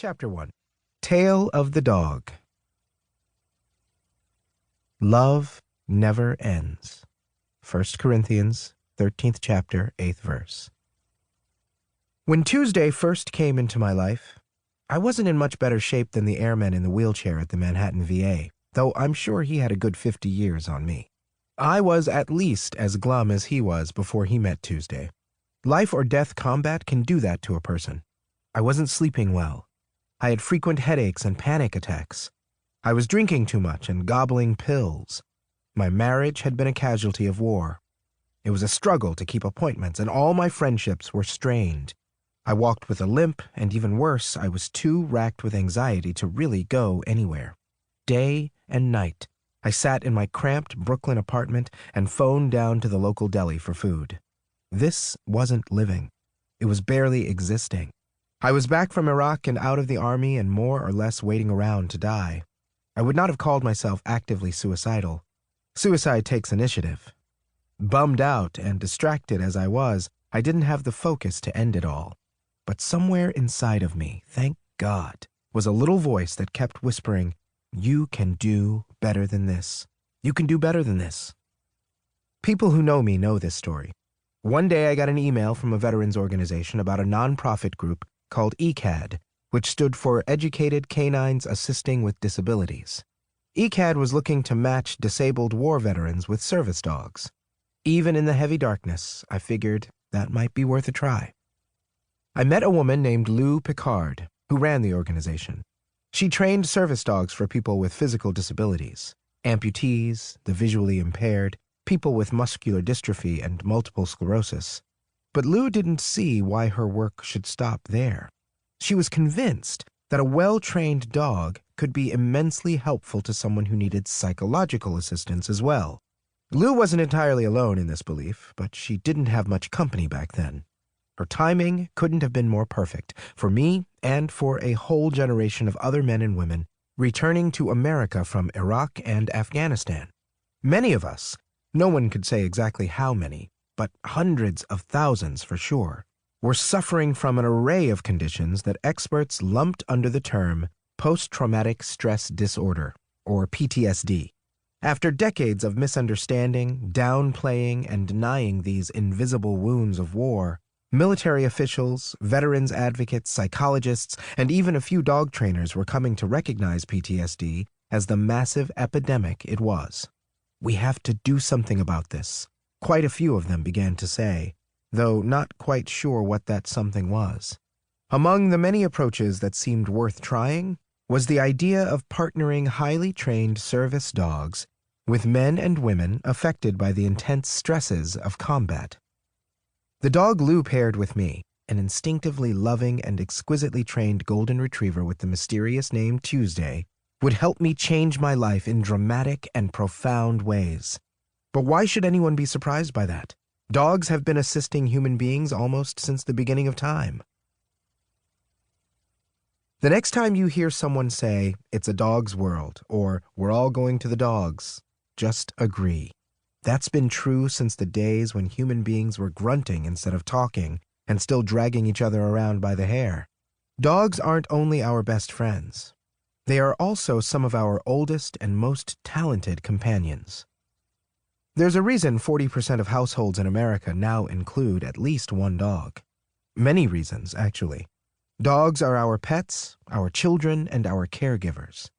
Chapter 1. Tale of the Dog. Love never ends. 1 Corinthians, 13th chapter, 8th verse. When Tuesday first came into my life, I wasn't in much better shape than the airman in the wheelchair at the Manhattan VA, though I'm sure he had a good 50 years on me. I was at least as glum as he was before he met Tuesday. Life or death combat can do that to a person. I wasn't sleeping well. I had frequent headaches and panic attacks. I was drinking too much and gobbling pills. My marriage had been a casualty of war. It was a struggle to keep appointments, and all my friendships were strained. I walked with a limp, and even worse, I was too racked with anxiety to really go anywhere. Day and night, I sat in my cramped Brooklyn apartment and phoned down to the local deli for food. This wasn't living. It was barely existing. I was back from Iraq and out of the army and more or less waiting around to die. I would not have called myself actively suicidal. Suicide takes initiative. Bummed out and distracted as I was, I didn't have the focus to end it all. But somewhere inside of me, thank God, was a little voice that kept whispering, "You can do better than this. You can do better than this." People who know me know this story. One day I got an email from a veterans organization about a nonprofit group called ECAD, which stood for Educated Canines Assisting with Disabilities. ECAD was looking to match disabled war veterans with service dogs. Even in the heavy darkness, I figured that might be worth a try. I met a woman named Lou Picard, who ran the organization. She trained service dogs for people with physical disabilities, amputees, the visually impaired, people with muscular dystrophy and multiple sclerosis. But Lou didn't see why her work should stop there. She was convinced that a well-trained dog could be immensely helpful to someone who needed psychological assistance as well. Lou wasn't entirely alone in this belief, but she didn't have much company back then. Her timing couldn't have been more perfect for me and for a whole generation of other men and women returning to America from Iraq and Afghanistan. Many of us, no one could say exactly how many, but hundreds of thousands for sure, were suffering from an array of conditions that experts lumped under the term post-traumatic stress disorder, or PTSD. After decades of misunderstanding, downplaying, and denying these invisible wounds of war, military officials, veterans advocates, psychologists, and even a few dog trainers were coming to recognize PTSD as the massive epidemic it was. We have to do something about this. Quite a few of them began to say, though not quite sure what that something was. Among the many approaches that seemed worth trying was the idea of partnering highly trained service dogs with men and women affected by the intense stresses of combat. The dog Lou paired with me, an instinctively loving and exquisitely trained golden retriever with the mysterious name Tuesday, would help me change my life in dramatic and profound ways. But why should anyone be surprised by that? Dogs have been assisting human beings almost since the beginning of time. The next time you hear someone say, "It's a dog's world," or "We're all going to the dogs," just agree. That's been true since the days when human beings were grunting instead of talking and still dragging each other around by the hair. Dogs aren't only our best friends. They are also some of our oldest and most talented companions. There's a reason 40% of households in America now include at least one dog. Many reasons, actually. Dogs are our pets, our children, and our caregivers.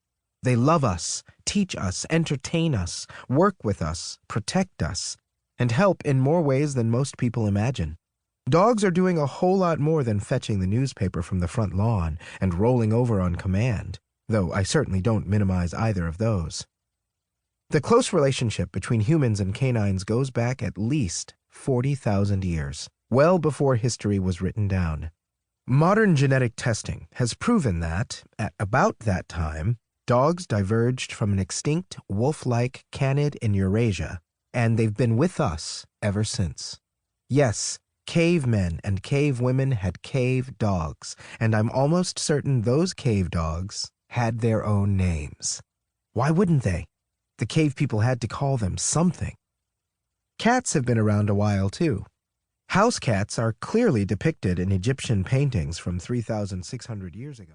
They love us, teach us, entertain us, work with us, protect us, and help in more ways than most people imagine. Dogs are doing a whole lot more than fetching the newspaper from the front lawn and rolling over on command, though I certainly don't minimize either of those. The close relationship between humans and canines goes back at least 40,000 years, well before history was written down. Modern genetic testing has proven that, at about that time, dogs diverged from an extinct wolf-like canid in Eurasia, and they've been with us ever since. Yes, cavemen and cavewomen had cave dogs, and I'm almost certain those cave dogs had their own names. Why wouldn't they? The cave people had to call them something. Cats have been around a while, too. House cats are clearly depicted in Egyptian paintings from 3,600 years ago.